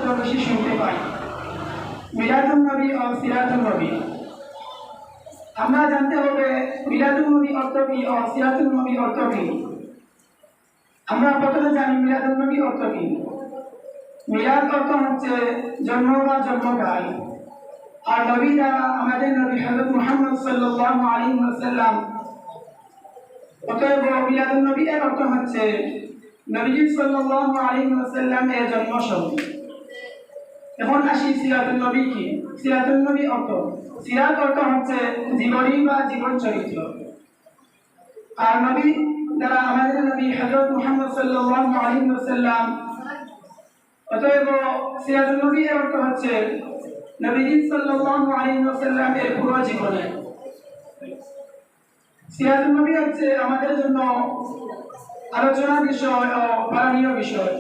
শব্দ বেশি শুনতে পাই, মিলাদুন নবী ও সিরাতুন নবী। আমরা জানতে হবে মিলাদুন নবী অর্থ কি ও সিরাতুন নবী অর্থ কি। আমরা প্রথমে জানি মিলাদুন নবী অর্থ কি। মিলাদ অর্থ হচ্ছে জন্ম বা জন্মগান, আর নবী দ্বারা আমাদের নবী হযরত মুহাম্মদ সাল্লাল্লাহু আলাইহি ওয়াসাল্লাম। অতএব মিলাদুন নবী এর অর্থ হচ্ছে নবী সাল্লাল্লাহু আলাইহি ওয়াসাল্লাম এর জন্মশতী। এখন আসি সিরাতুন নবী কি। সিরাতুন নবী অর্থ, সিরাত অর্থ হচ্ছে জীবনী বা জীবন চরিত্র, আর নবী দ্বারা আমাদের নবী হযরত মুহাম্মদ সাল্লাল্লাহু আলাইহি ওয়াসাল্লাম। অতএব সিরাতুন নবী এর অর্থ হচ্ছে নবী সাল্লাল্লাহু আলাইহি ওয়াসাল্লাম এর পুরো জীবনী। সিরাতুন নবী হচ্ছে আমাদের জন্য আলোচনার বিষয় ও পালনীয় বিষয়।